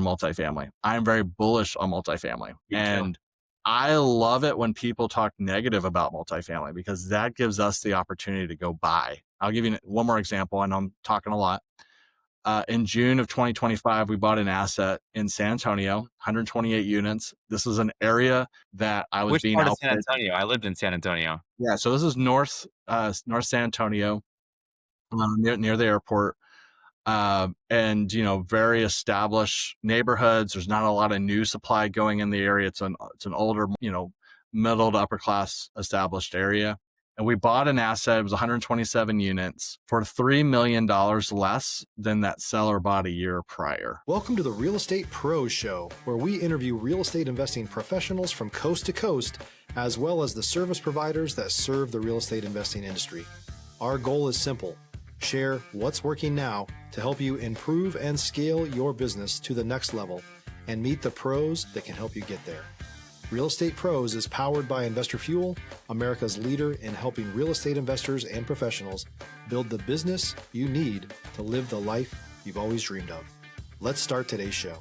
multifamily. I'm very bullish on multifamily. Me too. And I love it when people talk negative about multifamily because that gives us the opportunity to go buy. I'll give you one more example. I know I'm talking a lot. In June of 2025, we bought an asset in San Antonio, 128 units. This is an area that I was Which being part of San outbid. Antonio? I lived in San Antonio. Yeah, so this is North San Antonio, near the airport, and very established neighborhoods. There's not a lot of new supply going in the area. It's an older, middle to upper class established area. And we bought an asset. It was 127 units for $3 million less than that seller bought a year prior. Welcome to the Real Estate Pros Show, where we interview real estate investing professionals from coast to coast, as well as the service providers that serve the real estate investing industry. Our goal is simple: share what's working now to help you improve and scale your business to the next level and meet the pros that can help you get there. Real Estate Pros is powered by Investor Fuel, America's leader in helping real estate investors and professionals build the business you need to live the life you've always dreamed of. Let's start today's show.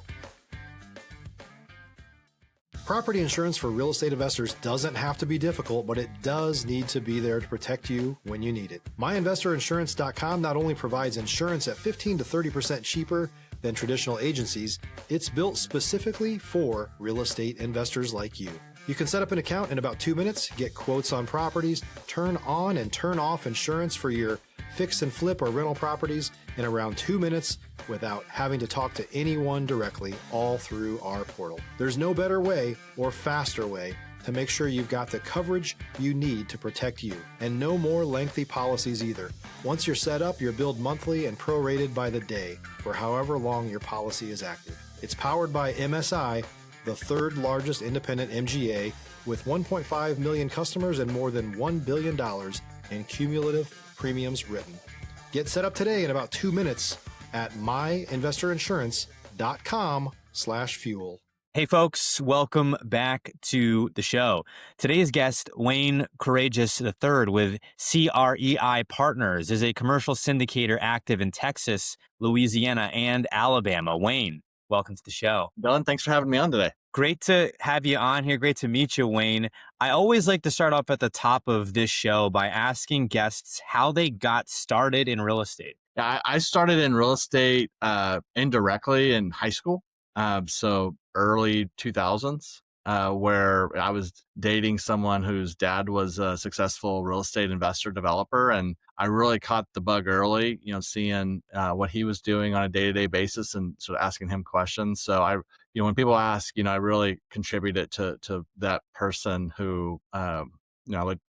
Property insurance for real estate investors doesn't have to be difficult, but it does need to be there to protect you when you need it. MyInvestorInsurance.com not only provides insurance at 15 to 30% cheaper than traditional agencies, it's built specifically for real estate investors like you. You can set up an account in about 2 minutes, get quotes on properties, turn on and turn off insurance for your fix and flip or rental properties in around 2 minutes without having to talk to anyone directly, all through our portal. There's no better way or faster way to make sure you've got the coverage you need to protect you, and no more lengthy policies either. Once you're set up, you're billed monthly and prorated by the day for however long your policy is active. It's powered by MSI, the third largest independent MGA, with 1.5 million customers and more than $1 billion in cumulative premiums written. Get set up today in about 2 minutes at myinvestorinsurance.com/fuel. Hey folks, welcome back to the show. Today's guest, Wayne Courreges III with CREI Partners, is a commercial syndicator active in Texas, Louisiana, and Alabama. Wayne, welcome to the show. Dylan, thanks for having me on today. Great to have you on here. Great to meet you, Wayne. I always like to start off at the top of this show by asking guests how they got started in real estate. Yeah, I started in real estate indirectly in high school. So early 2000s, where I was dating someone whose dad was a successful real estate investor developer. And I really caught the bug early, seeing what he was doing on a day-to-day basis and sort of asking him questions. So when people ask, I really contributed to that person who, I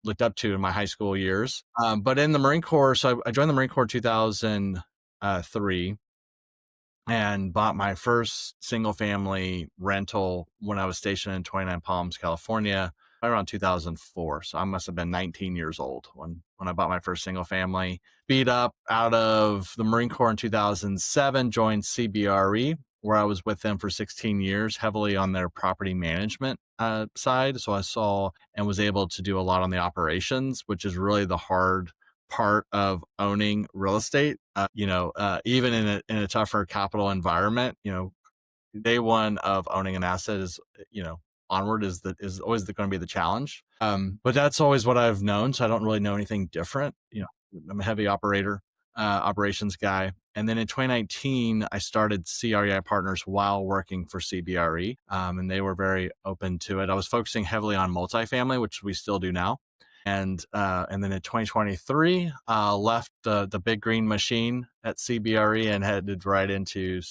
looked up to in my high school years. But in the Marine Corps, so I joined the Marine Corps in 2003. And bought my first single family rental when I was stationed in 29 Palms, California, around 2004. So I must have been 19 years old when I bought my first single family. Beat up out of the Marine Corps in 2007, joined CBRE, where I was with them for 16 years, heavily on their property management side. So I saw and was able to do a lot on the operations, which is really the hard part of owning real estate. Even in a tougher capital environment, day one of owning an asset is, onward is always going to be the challenge. But that's always what I've known. So I don't really know anything different. I'm a heavy operations guy. And then in 2019, I started CREI Partners while working for CBRE. And they were very open to it. I was focusing heavily on multifamily, which we still do now. And then in 2023, left the big green machine at CBRE and headed right into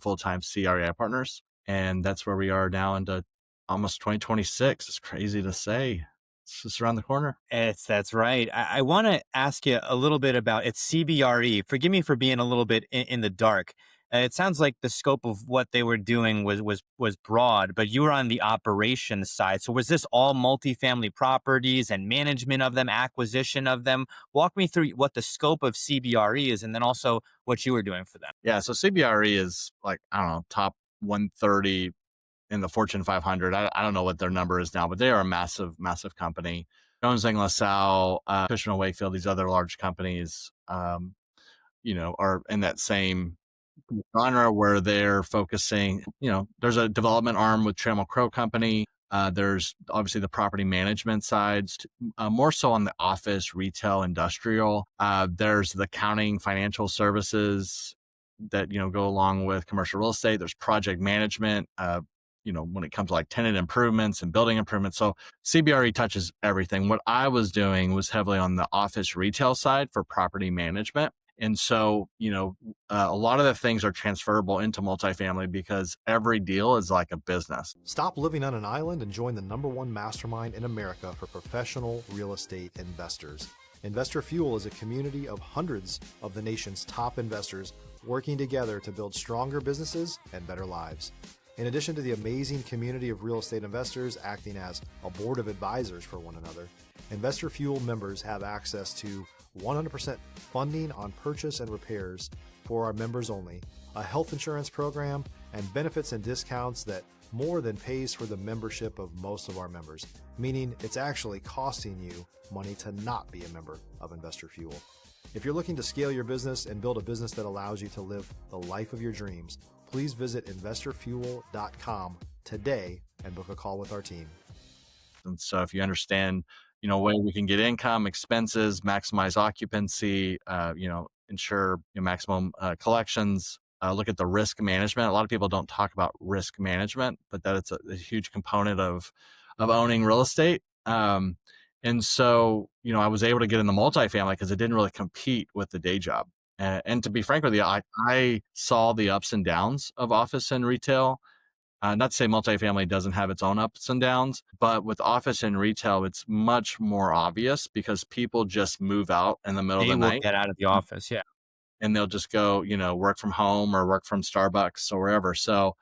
full-time CREI Partners. And that's where we are now into almost 2026. It's crazy to say. It's just around the corner. That's right. I want to ask you a little bit about it's CBRE. Forgive me for being a little bit in the dark. It sounds like the scope of what they were doing was broad, but you were on the operations side. So was this all multifamily properties and management of them, acquisition of them? Walk me through what the scope of CBRE is, and then also what you were doing for them. Yeah, so CBRE is top 130 in the Fortune 500. I don't know what their number is now, but they are a massive, massive company. Jones Lang LaSalle, Cushman & Wakefield, these other large companies, are in that same genre where they're focusing, there's a development arm with Trammell Crow Company. There's obviously the property management sides, more so on the office, retail, industrial. There's the accounting, financial services that, go along with commercial real estate. There's project management, when it comes to like tenant improvements and building improvements. So CBRE touches everything. What I was doing was heavily on the office retail side for property management. And so, a lot of the things are transferable into multifamily because every deal is like a business. Stop living on an island and join the #1 mastermind in America for professional real estate investors. Investor Fuel is a community of hundreds of the nation's top investors working together to build stronger businesses and better lives. In addition to the amazing community of real estate investors acting as a board of advisors for one another, Investor Fuel members have access to 100% funding on purchase and repairs for our members only, a health insurance program, and benefits and discounts that more than pays for the membership of most of our members, meaning it's actually costing you money to not be a member of Investor Fuel. If you're looking to scale your business and build a business that allows you to live the life of your dreams, please visit investorfuel.com today and book a call with our team. And so if you understand, where we can get income, expenses, maximize occupancy, ensure maximum collections, look at the risk management. A lot of people don't talk about risk management, but that it's a huge component of owning real estate. And so, I was able to get in the multifamily because it didn't really compete with the day job. And to be frank with you, I saw the ups and downs of office and retail. Not to say multifamily doesn't have its own ups and downs, but with office and retail, it's much more obvious because people just move out in the middle of They the will night get out of the office. Yeah. and they'll just go, work from home or work from Starbucks or wherever. So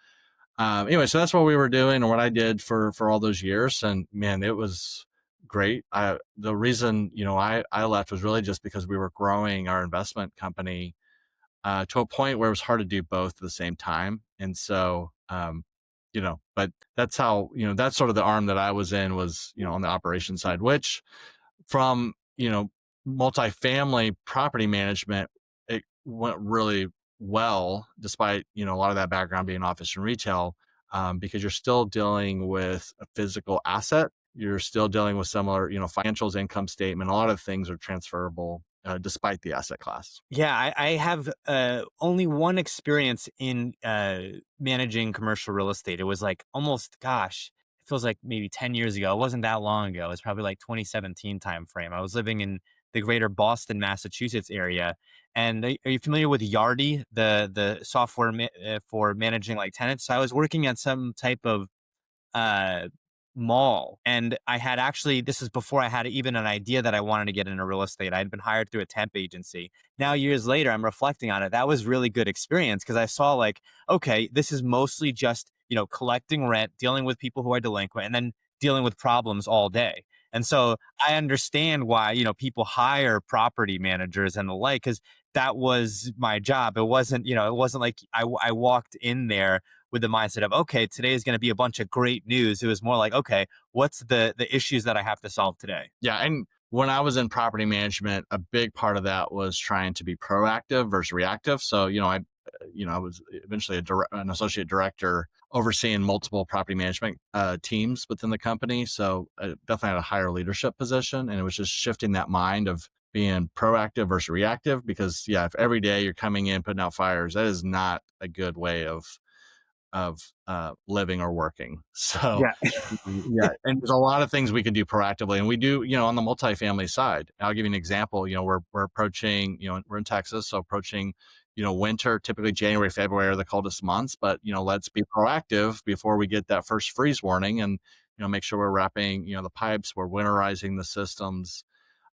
anyway, so that's what we were doing and what I did for all those years. And man, it was great. The reason, I left was really just because we were growing our investment company to a point where it was hard to do both at the same time. And so, but that's how, that's sort of the arm that I was in was, on the operations side, which from, multifamily property management, it went really well, despite, a lot of that background being office and retail, because you're still dealing with a physical asset. You're still dealing with similar, financials, income statement. A lot of things are transferable despite the asset class. Yeah, I have only one experience in managing commercial real estate. It was like almost, gosh, it feels like maybe 10 years ago. It wasn't that long ago. It was probably like 2017 timeframe. I was living in the greater Boston, Massachusetts area. And are you familiar with Yardi, the software for managing like tenants? So I was working at some type of uh, mall. And I had actually, this is before I had even an idea that I wanted to get into real estate. I had been hired through a temp agency. Now, years later, I'm reflecting on it. That was really good experience because I saw like, okay, this is mostly just, collecting rent, dealing with people who are delinquent, and then dealing with problems all day. And so I understand why, people hire property managers and the like, because that was my job. It wasn't, it wasn't like I walked in there with the mindset of, okay, today is going to be a bunch of great news. It was more like, okay, what's the issues that I have to solve today? Yeah. And when I was in property management, a big part of that was trying to be proactive versus reactive. So, I was eventually an associate director overseeing multiple property management teams within the company. So I definitely had a higher leadership position, and it was just shifting that mind of being proactive versus reactive. Because if every day you're coming in, putting out fires, that is not a good way of living or working. So Yeah. and there's a lot of things we can do proactively, and we do, on the multifamily side. I'll give you an example. We're approaching, we're in Texas, so approaching, winter. Typically January, February are the coldest months, but let's be proactive before we get that first freeze warning, and make sure we're wrapping, the pipes, we're winterizing the systems,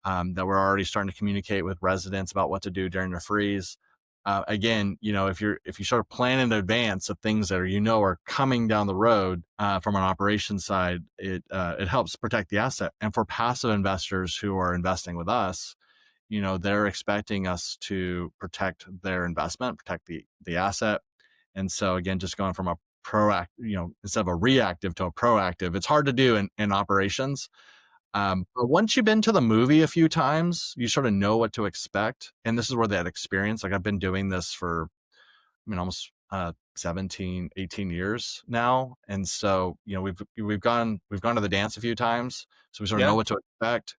that we're already starting to communicate with residents about what to do during the freeze. Again, if you sort of plan in advance of things that are coming down the road from an operations side, it helps protect the asset. And for passive investors who are investing with us, they're expecting us to protect their investment, protect the asset. And so again, just going from a proactive, instead of a reactive to a proactive, it's hard to do in operations. But once you've been to the movie a few times, you sort of know what to expect. And this is where that experience, like I've been doing this for almost 17, 18 years now. And so, we've gone to the dance a few times, so we sort of know Yeah. what to expect.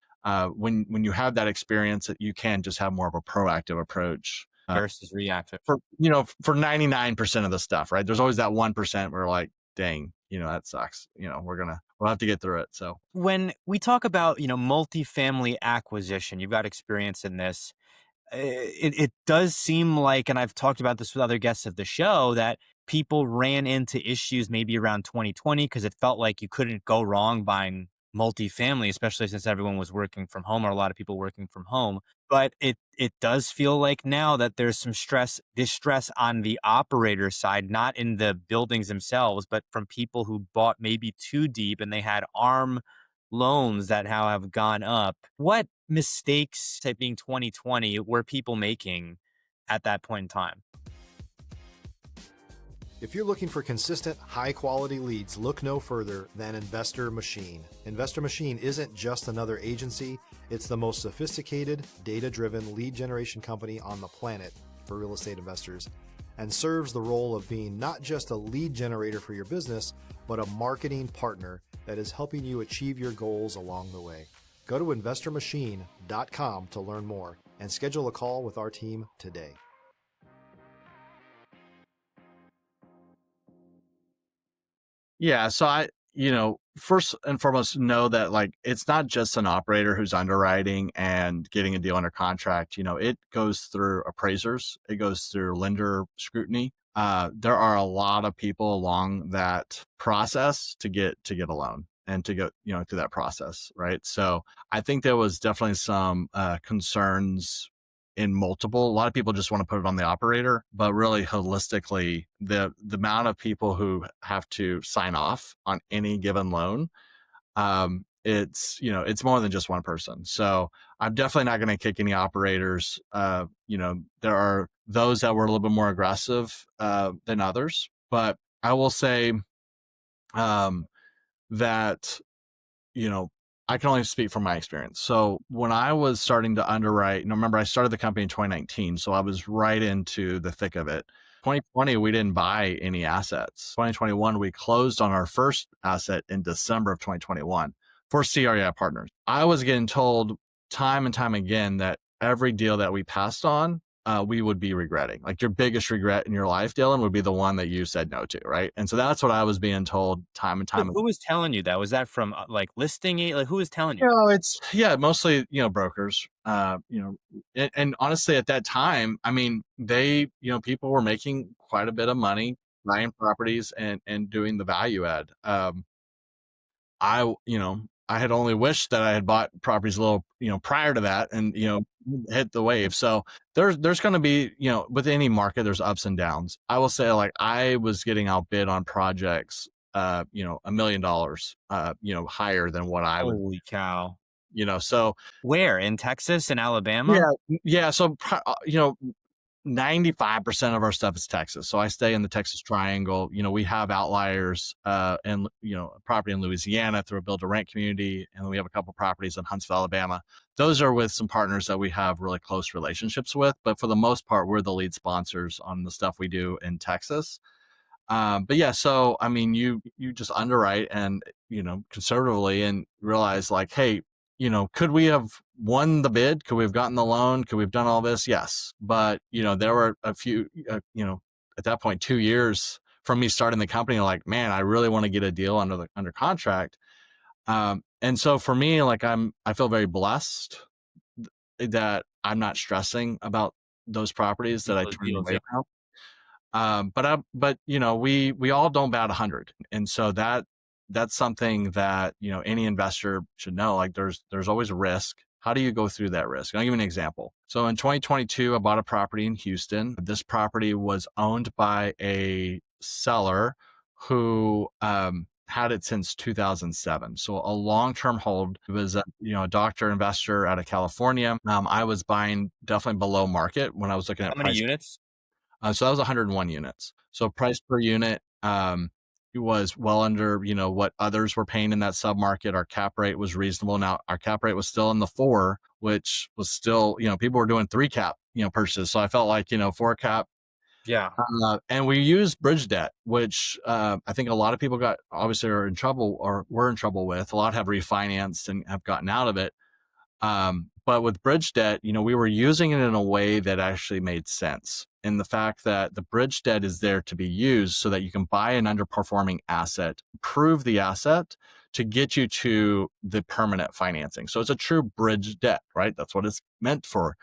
When you have that experience, that you can just have more of a proactive approach Versus reactive. for 99% of the stuff, right? There's always that 1% where like, dang, that sucks. We'll have to get through it. So When we talk about, multifamily acquisition, you've got experience in this. It does seem like, and I've talked about this with other guests of the show, that people ran into issues maybe around 2020 because it felt like you couldn't go wrong buying multifamily, especially since everyone was working from home, or a lot of people working from home. But it does feel like now that there's some distress on the operator side, not in the buildings themselves, but from people who bought maybe too deep and they had arm loans that now have gone up. What mistakes, say being 2020, were people making at that point in time? If you're looking for consistent, high quality leads, look no further than Investor Machine. Investor Machine isn't just another agency, it's the most sophisticated, data driven lead generation company on the planet for real estate investors, and serves the role of being not just a lead generator for your business, but a marketing partner that is helping you achieve your goals along the way. Go to investormachine.com to learn more and schedule a call with our team today. yeah, so first and foremost, know that like it's not just an operator who's underwriting and getting a deal under contract. It goes through appraisers, it goes through lender scrutiny. There are a lot of people along that process to get a loan and to go through that process, right? So I think there was definitely some concerns in multiple. A lot of people just want to put it on the operator, but really holistically, the amount of people who have to sign off on any given loan, it's more than just one person. So I'm definitely not going to kick any operators. There are those that were a little bit more aggressive than others, but I will say that I can only speak from my experience. So when I was starting to underwrite, remember I started the company in 2019, so I was right into the thick of it. 2020, we didn't buy any assets. 2021, we closed on our first asset in December of 2021 for CREI partners. I was getting told time and time again that every deal that we passed on, we would be regretting. Like your biggest regret in your life, Dylan, would be the one that you said no to, right? And so that's what I was being told time and time Who again. was telling you that? Was that from like listing it? Like who was telling you? It's mostly brokers. And honestly, at that time, I mean, people were making quite a bit of money buying properties and doing the value add. I had only wished that I had bought properties a little prior to that and hit the wave. So there's going to be with any market there's ups and downs. I will say like I was getting outbid on projects $1 million higher than what I would Holy cow! so Where in Texas and Alabama? yeah, yeah. So 95% of our stuff is Texas. So I stay in the Texas Triangle. We have outliers and property in Louisiana through a build to rent community, and we have a couple properties in Huntsville, Alabama. Those are with some partners that we have really close relationships with, but for the most part, we're the lead sponsors on the stuff we do in Texas. But yeah, so I mean, you just underwrite and conservatively and realize like, hey, could we have won the bid? Could we have gotten the loan? Could we have done all this? Yes, but there were a few, at that point, 2 years from me starting the company, like, man, I really want to get a deal under contract. And so for me, like, I feel very blessed that I'm not stressing about those properties that I Those turned deals, away yeah. from. But we all don't bat 100, and so that's something that any investor should know. Like there's always a risk. How do you go through that risk? I'll give you an example. So in 2022, I bought a property in Houston. This property was owned by a seller who had it since 2007. So a long-term hold. It was a doctor investor out of California. I was buying definitely below market when I was looking How at many price. units? So that was 101 units. So price per unit it was well under what others were paying in that submarket. Our cap rate was reasonable. Now our cap rate was still in the 4, which was still people were doing 3 cap purchases. So I felt like 4 cap Yeah. And we use bridge debt, which I think a lot of people are in trouble or were in trouble with. A lot have refinanced and have gotten out of it. But with bridge debt, we were using it in a way that actually made sense. In the fact that the bridge debt is there to be used so that you can buy an underperforming asset, improve the asset to get you to the permanent financing. So it's a true bridge debt, right? That's what it's meant for.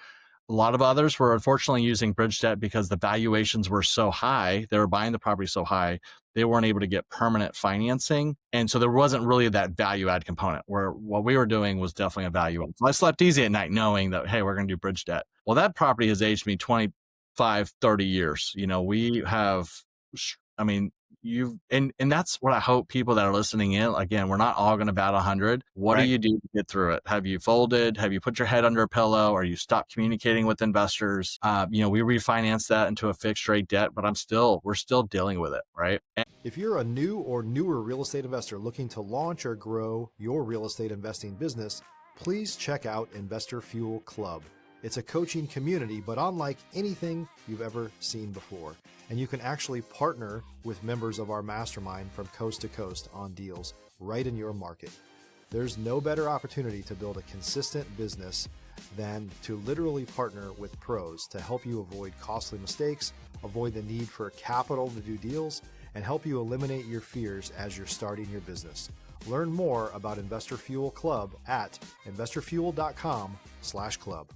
A lot of others were unfortunately using bridge debt because the valuations were so high. They were buying the property so high, they weren't able to get permanent financing. And so there wasn't really that value add component where what we were doing was definitely a value add. So I slept easy at night knowing that, hey, we're going to do bridge debt. Well, that property has aged me 25, 30 years. We have, I mean, and that's what I hope people that are listening in, again, we're not all going to bat 100. What do Right. you do to get through it? Have you folded? Have you put your head under a pillow? Or you stopped communicating with investors? We refinanced that into a fixed rate debt, but we're still dealing with it, right? If you're a new or newer real estate investor looking to launch or grow your real estate investing business, please check out Investor Fuel Club. It's a coaching community, but unlike anything you've ever seen before. And you can actually partner with members of our mastermind from coast to coast on deals right in your market. There's no better opportunity to build a consistent business than to literally partner with pros to help you avoid costly mistakes, avoid the need for capital to do deals, and help you eliminate your fears as you're starting your business. Learn more about Investor Fuel Club at investorfuel.com/club.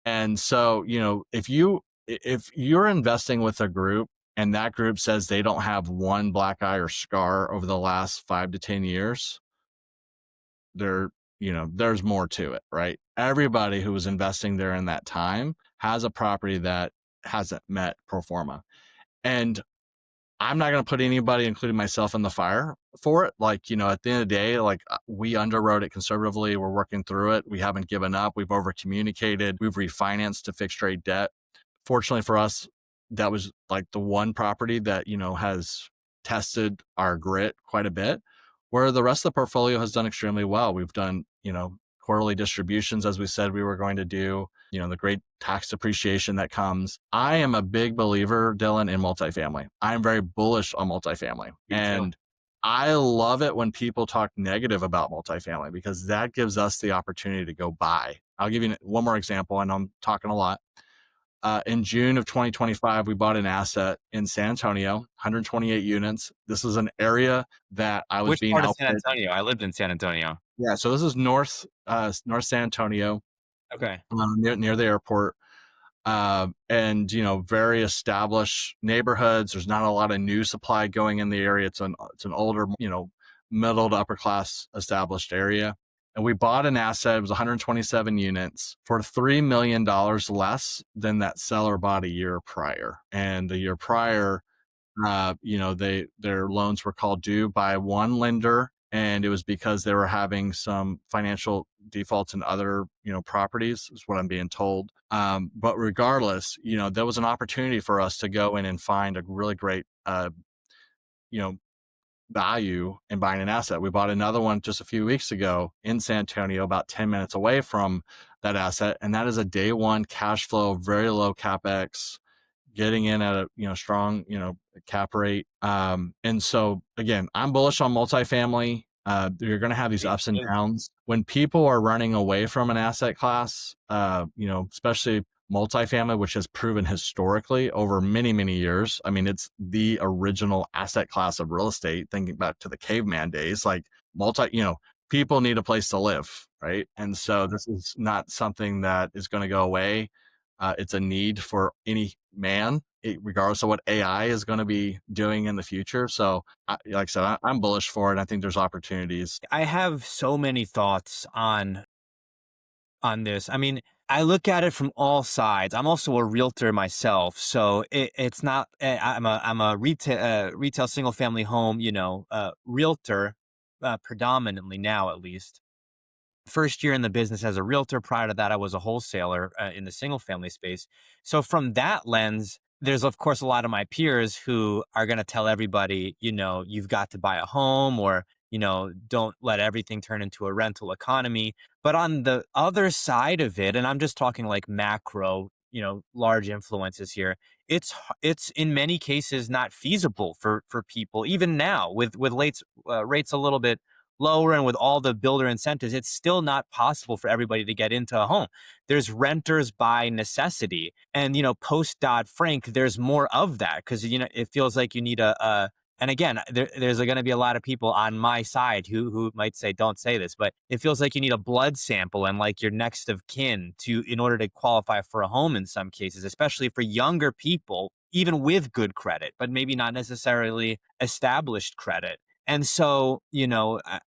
And so, if you're investing with a group and that group says they don't have one black eye or scar over the last 5 to 10 years, there's more to it, right? Everybody who was investing there in that time has a property that hasn't met pro forma. And I'm not going to put anybody, including myself, in the fire for it. At the end of the day, we underwrote it conservatively. We're working through it. We haven't given up. We've over communicated. We've refinanced to fixed rate debt. Fortunately for us, that was the one property that, has tested our grit quite a bit, where the rest of the portfolio has done extremely well. We've done, quarterly distributions as we said we were going to do, the great tax depreciation that comes. I am a big believer, Dylan, in multifamily. I'm very bullish on multifamily. And I love it when people talk negative about multifamily because that gives us the opportunity to go buy. I'll give you one more example. I know I'm talking a lot. In June of 2025, we bought an asset in San Antonio, 128 units. This is an area that I was Which being part of San outbid. Antonio? I lived in San Antonio. Yeah, so this is North San Antonio, Okay. near the airport, and very established neighborhoods. There's not a lot of new supply going in the area. It's an older, middle to upper class established area. And we bought an asset. It was 127 units for $3 million less than that seller bought a year prior. And the year prior, their loans were called due by one lender, and it was because they were having some financial defaults in other properties, is what I'm being told. But regardless, there was an opportunity for us to go in and find a really great value in buying an asset. We bought another one just a few weeks ago in San Antonio, about 10 minutes away from that asset, and that is a day one cash flow, very low capex, getting in at a strong cap rate. And so again, I'm bullish on multifamily. You're going to have these ups and downs when people are running away from an asset class. Especially multifamily, which has proven historically over many, many years. I mean, it's the original asset class of real estate. Thinking back to the caveman days, people need a place to live, right? And so this is not something that is going to go away. It's a need for any man, regardless of what AI is going to be doing in the future. So, like I said, I'm bullish for it. I think there's opportunities. I have so many thoughts on this. I mean, I look at it from all sides. I'm also a realtor myself, so it's not. I'm a retail single family home, realtor, predominantly now at least. First year in the business as a realtor. Prior to that, I was a wholesaler in the single family space. So from that lens, there's of course a lot of my peers who are going to tell everybody, you've got to buy a home, or don't let everything turn into a rental economy. But on the other side of it, and I'm just talking like macro, large influences here. It's in many cases not feasible for people even now with rates a little bit lower and with all the builder incentives. It's still not possible for everybody to get into a home. There's renters by necessity, and post Dodd-Frank, there's more of that because it feels like you need a and again, there's going to be a lot of people on my side who might say, "Don't say this," but it feels like you need a blood sample and like your next of kin in order to qualify for a home in some cases, especially for younger people, even with good credit, but maybe not necessarily established credit. And so,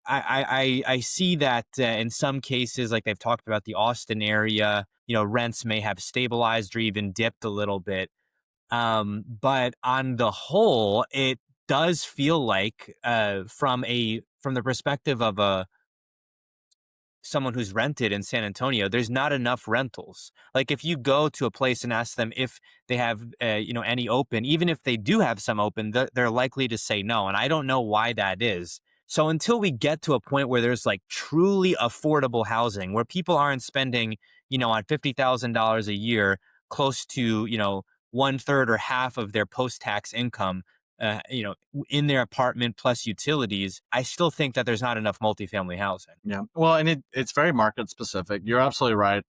I see that in some cases, like they've talked about the Austin area, rents may have stabilized or even dipped a little bit. But on the whole, it does feel like from the perspective of someone who's rented in San Antonio, there's not enough rentals. Like if you go to a place and ask them if they have, any open, even if they do have some open, they're likely to say no. And I don't know why that is. So until we get to a point where there's like truly affordable housing, where people aren't spending, on $50,000 a year, close to, one third or half of their post-tax income, in their apartment plus utilities, I still think that there's not enough multifamily housing. Yeah. Well, and it's very market specific. You're absolutely right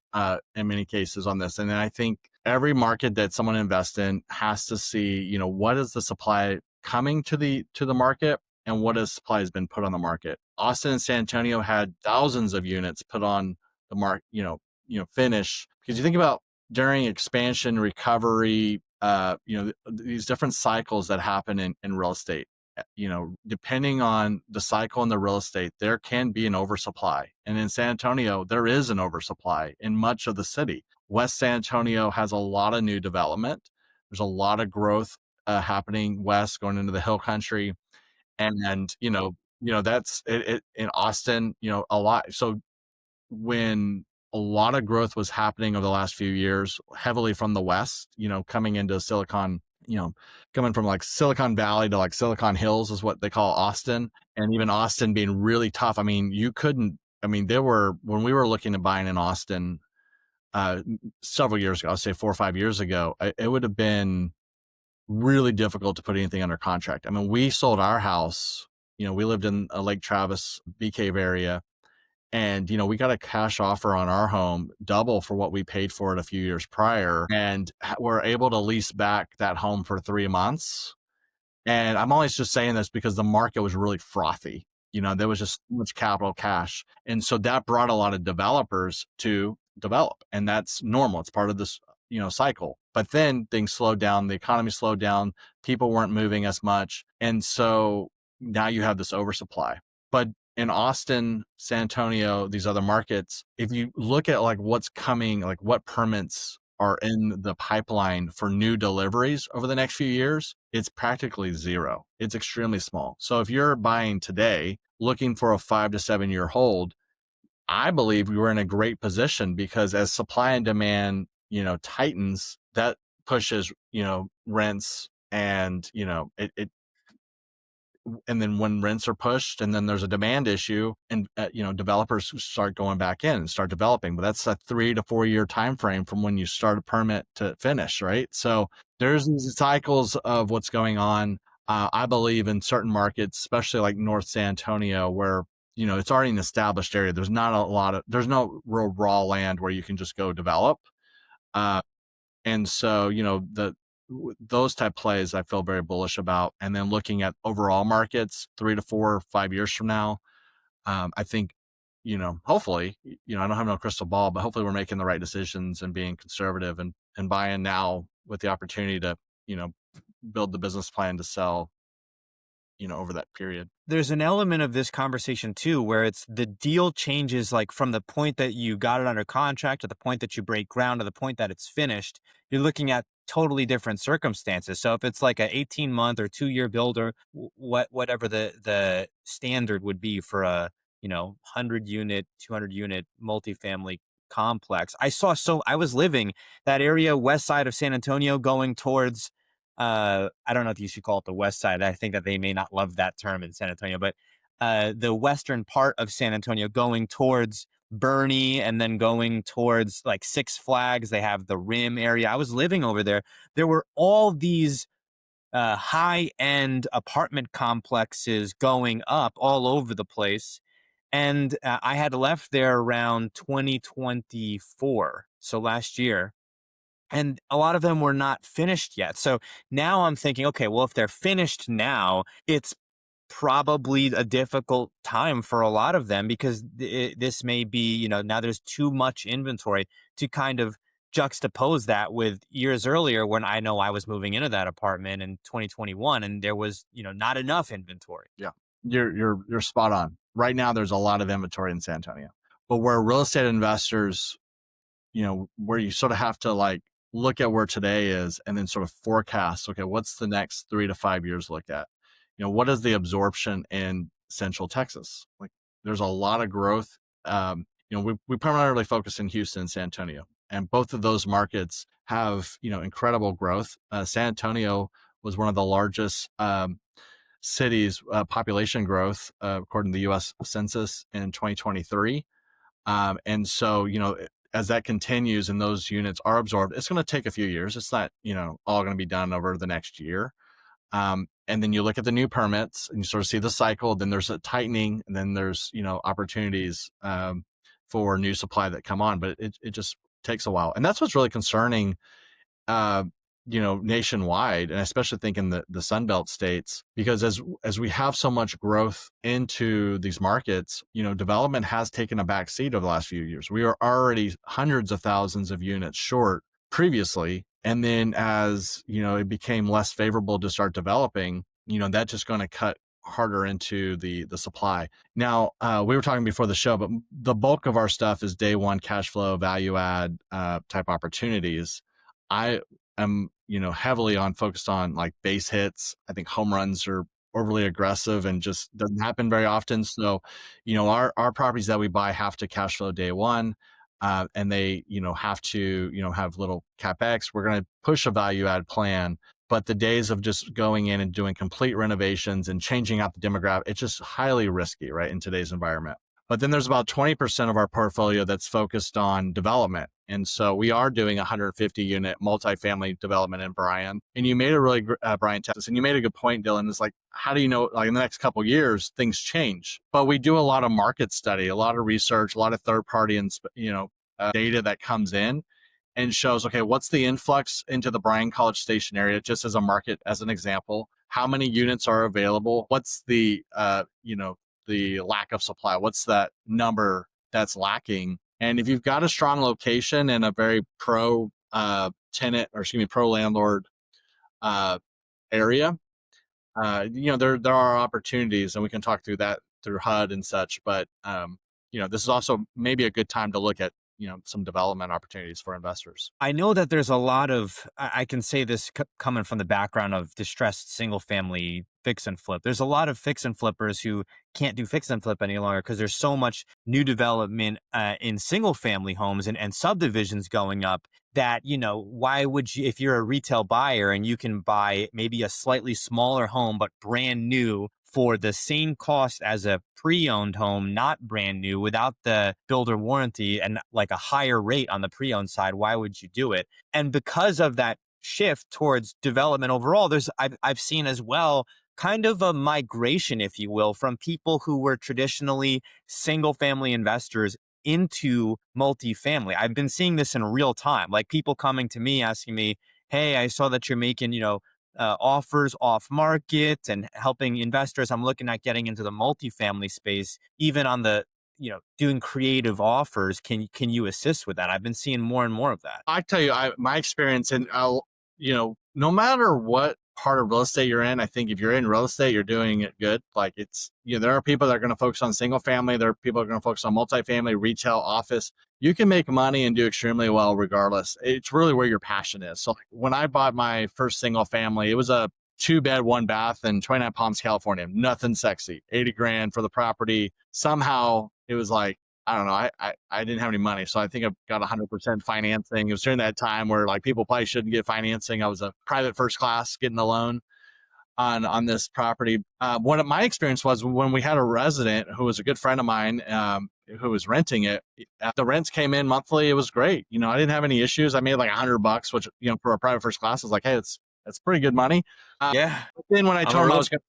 in many cases on this. And then I think every market that someone invests in has to see, what is the supply coming to the market and what is supply has been put on the market. Austin and San Antonio had thousands of units put on the market, finish. Because you think about during expansion, recovery, these different cycles that happen in real estate. Depending on the cycle in the real estate, there can be an oversupply. And in San Antonio, there is an oversupply in much of the city. West San Antonio has a lot of new development. There's a lot of growth happening west, going into the hill country. And, that's it in Austin, a lot. So when a lot of growth was happening over the last few years, heavily from the West, coming into Silicon, coming from like Silicon Valley to like Silicon Hills is what they call Austin. And even Austin being really tough. I mean, when we were looking at buying in Austin several years ago, I'll say 4 or 5 years ago, it would have been really difficult to put anything under contract. I mean, we sold our house, we lived in a Lake Travis, Bee Cave area. And, we got a cash offer on our home, double for what we paid for it a few years prior. And we're able to lease back that home for 3 months. And I'm always just saying this because the market was really frothy. There was just so much capital cash. And so that brought a lot of developers to develop. And that's normal. It's part of this, cycle. But then things slowed down. The economy slowed down. People weren't moving as much. And so now you have this oversupply. But in Austin, San Antonio, these other markets, if you look at like what's coming, like what permits are in the pipeline for new deliveries over the next few years, it's practically zero. It's extremely small. So if you're buying today, looking for a 5 to 7 year hold, I believe we were in a great position because as supply and demand, tightens, that pushes, rents and, and then when rents are pushed and then there's a demand issue and developers start going back in and start developing, but that's a 3 to 4 year time frame from when you start a permit to finish, right? So there's these cycles of what's going on. I believe in certain markets, especially like North San Antonio, where it's already an established area. There's no real raw land where you can just go develop. And so those type plays I feel very bullish about. And then looking at overall markets 3 to 4 or 5 years from now, I think, hopefully, I don't have no crystal ball, but hopefully we're making the right decisions and being conservative and buying now with the opportunity to, build the business plan to sell, over that period. There's an element of this conversation too, where it's the deal changes like from the point that you got it under contract to the point that you break ground to the point that it's finished. You're looking at totally different circumstances. So if it's like a 18-month or 2-year builder, whatever the standard would be for a 100 unit, 200 unit multifamily complex. I was living that area west side of San Antonio going towards I don't know if you should call it the west side. I think that they may not love that term in San Antonio, but the western part of San Antonio going towards Bernie and then going towards like Six Flags. They have the Rim area. I was living over there. There were all these high end apartment complexes going up all over the place. And I had left there around 2024. So last year. And a lot of them were not finished yet. So now I'm thinking, okay, well, if they're finished now, it's probably a difficult time for a lot of them because this may be, now there's too much inventory to kind of juxtapose that with years earlier when I know I was moving into that apartment in 2021 and there was, not enough inventory. Yeah, you're spot on. Right now, there's a lot of inventory in San Antonio, but where real estate investors, where you sort of have to like look at where today is and then sort of forecast, okay, what's the next 3 to 5 years look at? What is the absorption in Central Texas? Like there's a lot of growth. We primarily focus in Houston and San Antonio, and both of those markets have, incredible growth. San Antonio was one of the largest cities population growth, according to the U.S. Census in 2023. And so, as that continues and those units are absorbed, it's going to take a few years. It's not, all going to be done over the next year. And then you look at the new permits and you sort of see the cycle. Then there's a tightening, and then there's, opportunities for new supply that come on. But it just takes a while. And that's what's really concerning, nationwide, and especially thinking the Sun Belt states, because as we have so much growth into these markets, development has taken a back seat over the last few years. We are already hundreds of thousands of units short previously. And then as, it became less favorable to start developing, that's just going to cut harder into the supply. Now, we were talking before the show, but the bulk of our stuff is day one cash flow, value add type opportunities. I am, heavily focused on like base hits. I think home runs are overly aggressive and just doesn't happen very often. So, our properties that we buy have to cash flow day one. And they, have to, have little CapEx. We're going to push a value add plan, but the days of just going in and doing complete renovations and changing out the demographic, it's just highly risky, right, in today's environment. But then there's about 20% of our portfolio that's focused on development. And so we are doing 150 unit multifamily development in Bryan. And you made a really, Bryan, Texas, and you made a good point, Dylan. It's like, how do you know, like in the next couple of years, things change? But we do a lot of market study, a lot of research, a lot of third party, and data that comes in and shows, okay, what's the influx into the Bryan College Station area, just as a market, as an example? How many units are available? What's the, the lack of supply? What's that number that's lacking? And if you've got a strong location and a very pro landlord area, there are opportunities, and we can talk through that through HUD and such. But this is also maybe a good time to look at some development opportunities for investors. I know that there's a lot of, I can say this coming from the background of distressed single family fix and flip. There's a lot of fix and flippers who can't do fix and flip any longer because there's so much new development in single family homes and subdivisions going up that, why would you, if you're a retail buyer and you can buy maybe a slightly smaller home, but brand new for the same cost as a pre-owned home, not brand new, without the builder warranty and like a higher rate on the pre-owned side, why would you do it? And because of that shift towards development overall, I've seen as well kind of a migration, if you will, from people who were traditionally single family investors into multifamily. I've been seeing this in real time, like people coming to me asking me, hey, I saw that you're making, offers off market and helping investors. I'm looking at getting into the multifamily space, even on the, doing creative offers. Can you assist with that? I've been seeing more and more of that. I tell you, my experience, and no matter what part of real estate you're in, I think if you're in real estate, you're doing it good. Like it's, there are people that are going to focus on single family. There are people that are going to focus on multifamily, retail, office. You can make money and do extremely well regardless. It's really where your passion is. So when I bought my first single family, it was a 2-bed, 1-bath in 29 Palms, California. Nothing sexy, 80 grand for the property. Somehow it was like, I don't know. I didn't have any money. So I think I got 100% financing. It was during that time where like people probably shouldn't get financing. I was a private first class getting the loan. on this property. One of my experience was when we had a resident who was a good friend of mine, who was renting it. The rents came in monthly. It was great. I didn't have any issues. I made like $100, which for a private first class is like, hey, it's pretty good money. Yeah. But then when I I'm a told him I real was going to,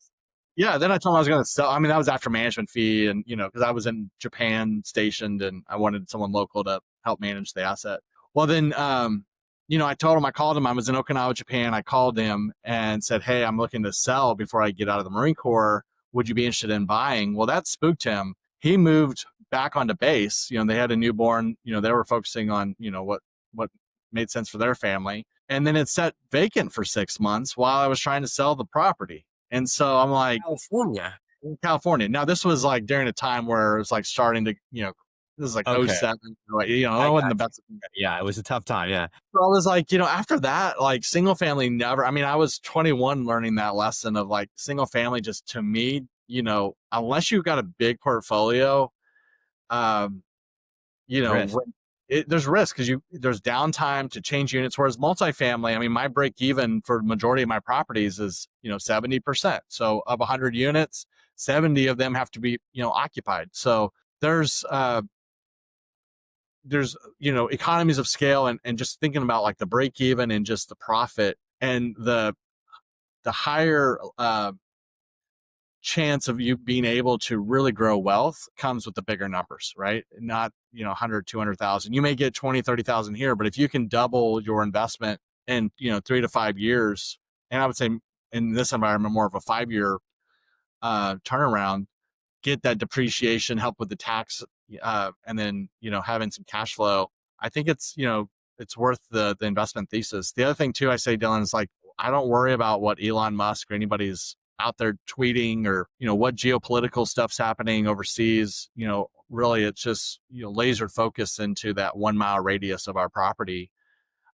yeah, then I told him I was going to sell. I mean, that was after management fee, and because I was in Japan stationed, and I wanted someone local to help manage the asset. Well, then, I told him, I called him. I was in Okinawa, Japan. I called him and said, hey, I'm looking to sell before I get out of the Marine Corps. Would you be interested in buying? Well, that spooked him. He moved back onto base. They had a newborn. They were focusing on, what made sense for their family. And then it sat vacant for 6 months while I was trying to sell the property. And so I'm like, California. in California. Now, this was like during a time where it was like starting to, this is like Okay. '07. It I wasn't got the best. you. Yeah, it was a tough time. Yeah. So I was like, after that, like single family never, I mean, I was 21 learning that lesson of like single family just to me, unless you've got a big portfolio, um, Risk. there's risk because there's downtime to change units. Whereas multifamily, I mean, my break even for the majority of my properties is 70%. So of 100 units, 70 of them have to be occupied. So there's economies of scale, and just thinking about like the break even and just the profit and the higher chance of you being able to really grow wealth comes with the bigger numbers, right? Not 100, 200,000. You may get 20, 30,000 here, but if you can double your investment in 3 to 5 years, and I would say in this environment more of a 5-year turnaround, get that depreciation, help with the tax, and then having some cash flow. I think it's worth the investment thesis. The other thing too, I say, Dylan, is like I don't worry about what Elon Musk or anybody's out there tweeting, or what geopolitical stuff's happening overseas. Really, it's just laser focus into that 1 mile radius of our property.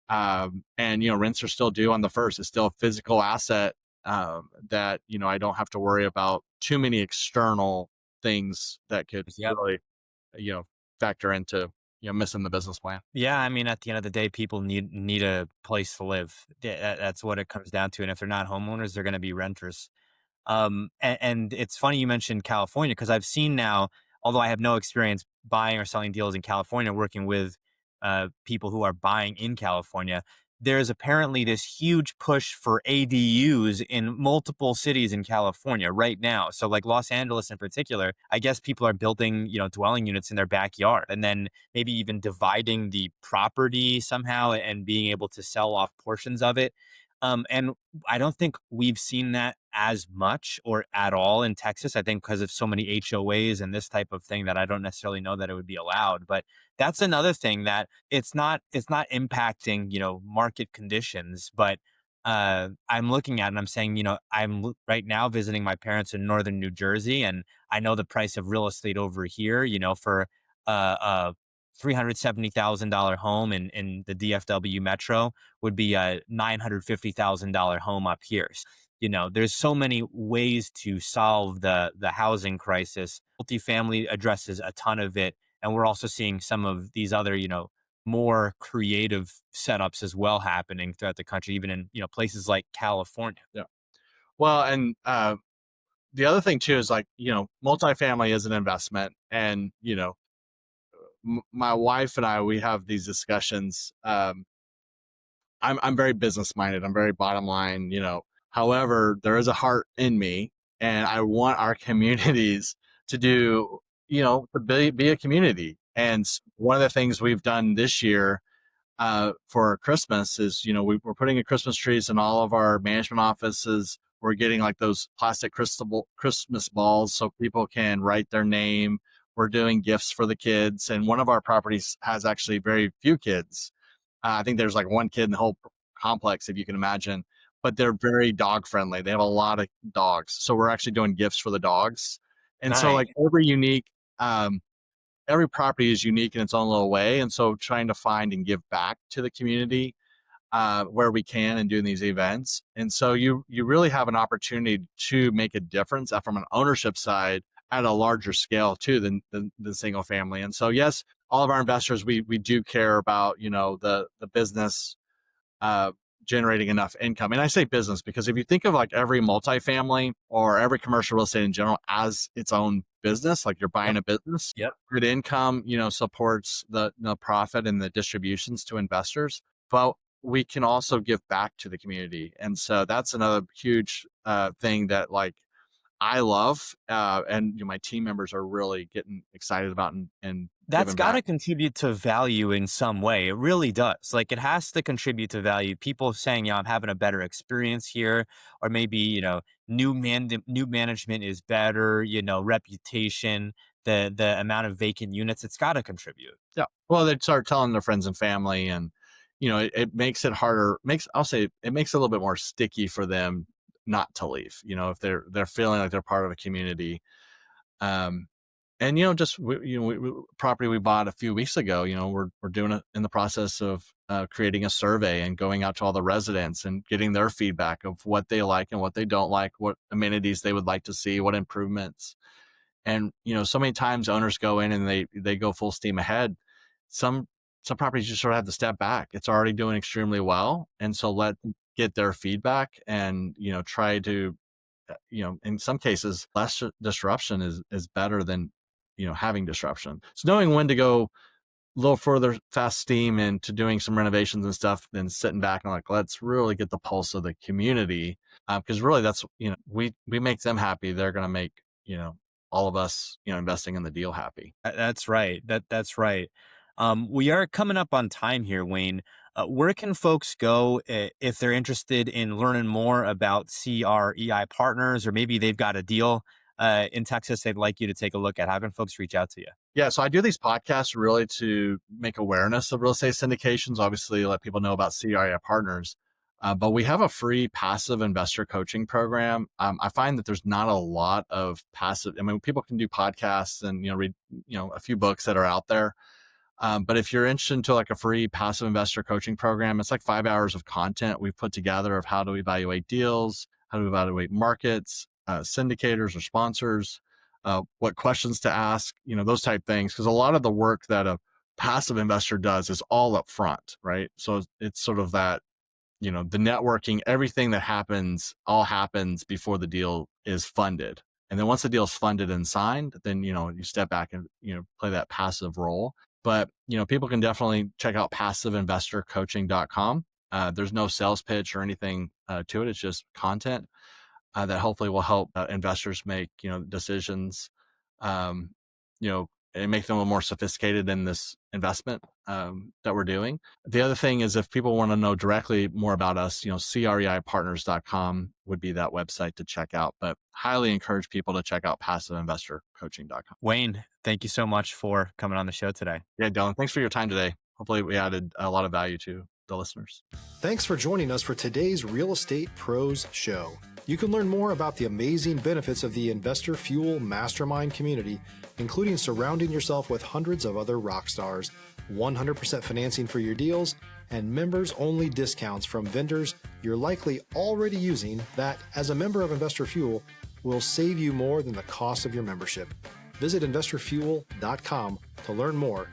And rents are still due on the first. It's still a physical asset, that I don't have to worry about too many external things that could Yep. really factor into missing the business plan. Yeah, I mean, at the end of the day, people need a place to live. That's what it comes down to. And if they're not homeowners, they're going to be renters. And it's funny you mentioned California because I've seen now, although I have no experience buying or selling deals in California, working with people who are buying in California, there's apparently this huge push for ADUs in multiple cities in California right now. So like Los Angeles in particular, I guess people are building, dwelling units in their backyard and then maybe even dividing the property somehow and being able to sell off portions of it. And I don't think we've seen that as much or at all in Texas. I think because of so many HOAs and this type of thing that I don't necessarily know that it would be allowed. But that's another thing that it's not impacting, market conditions. But I'm looking at it and I'm saying, right now visiting my parents in northern New Jersey, and I know the price of real estate over here, for a $370,000 home in the DFW metro would be a $950,000 home up here. There's so many ways to solve the housing crisis. Multifamily addresses a ton of it, and we're also seeing some of these other, more creative setups as well happening throughout the country, even in places like California. Yeah. Well, and the other thing too is like multifamily is an investment, and my wife and I, we have these discussions. I'm very business minded. I'm very bottom line. However, there is a heart in me, and I want our communities to do to be a community. And one of the things we've done this year for Christmas is we're putting in Christmas trees in all of our management offices. We're getting like those plastic Christmas balls so people can write their name. We're doing gifts for the kids, and one of our properties has actually very few kids. I think there's like one kid in the whole complex, if you can imagine, but they're very dog friendly. They have a lot of dogs. So we're actually doing gifts for the dogs. And so Nice. like every property is unique in its own little way. And so trying to find and give back to the community where we can and doing these events. And so you really have an opportunity to make a difference from an ownership side at a larger scale too than the single family. And so, yes, all of our investors, we do care about, the business generating enough income. And I say business because if you think of like every multifamily or every commercial real estate in general as its own business, like you're buying a business, Yep. good income, supports the profit and the distributions to investors. But we can also give back to the community. And so that's another huge thing that like I love, and my team members are really getting excited about and That's giving got to back. contribute to value in some way. It really does. Like it has to contribute to value. People saying, I'm having a better experience here, or maybe, new management is better, reputation, the amount of vacant units, it's got to contribute. Yeah. Well, they start telling their friends and family, and it makes it harder. I'll say it makes it a little bit more sticky for them not to leave. If they're feeling like they're part of a community. Um, and just property we bought a few weeks ago. We're doing it in the process of creating a survey and going out to all the residents and getting their feedback of what they like and what they don't like, what amenities they would like to see, what improvements. And so many times owners go in and they go full steam ahead. Some properties just sort of have to step back. It's already doing extremely well, and so let them get their feedback and try to in some cases less disruption is better than having disruption. So knowing when to go a little further fast steam into doing some renovations and stuff than sitting back and like, let's really get the pulse of the community, because really that's we make them happy, they're going to make all of us investing in the deal happy. That's right. That's right. We are coming up on time here, Wayne. Where can folks go if they're interested in learning more about CREI partners, or maybe they've got a deal in Texas they'd like you to take a look at? How can folks reach out to you? Yeah, so I do these podcasts really to make awareness of real estate syndications, obviously let people know about CREI partners. But we have a free passive investor coaching program. I find that there's not a lot of passive. I mean, people can do podcasts and read a few books that are out there. But if you're interested into like a free passive investor coaching program, it's like 5 hours of content we've put together of how to evaluate deals, how to evaluate markets, syndicators or sponsors, what questions to ask, those type things. Because a lot of the work that a passive investor does is all up front, right? So it's sort of that, the networking, everything that happens, all happens before the deal is funded. And then once the deal is funded and signed, then, you step back and, play that passive role. But, people can definitely check out passiveinvestorcoaching.com. There's no sales pitch or anything to it. It's just content that hopefully will help investors make, decisions, um, and make them a little more sophisticated in this investment that we're doing. The other thing is if people want to know directly more about us, CREIpartners.com would be that website to check out, but highly encourage people to check out passiveinvestorcoaching.com. Wayne, thank you so much for coming on the show today. Yeah, Dylan, thanks for your time today. Hopefully we added a lot of value to the listeners. Thanks for joining us for today's Real Estate Pros Show. You can learn more about the amazing benefits of the Investor Fuel Mastermind community, including surrounding yourself with hundreds of other rock stars, 100% financing for your deals, and members-only discounts from vendors you're likely already using that, as a member of Investor Fuel, will save you more than the cost of your membership. Visit investorfuel.com to learn more.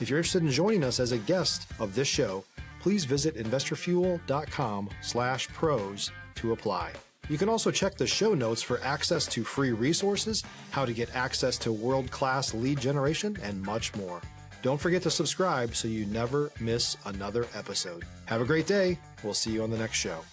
If you're interested in joining us as a guest of this show, please visit investorfuel.com/pros to apply. You can also check the show notes for access to free resources, how to get access to world-class lead generation, and much more. Don't forget to subscribe so you never miss another episode. Have a great day. We'll see you on the next show.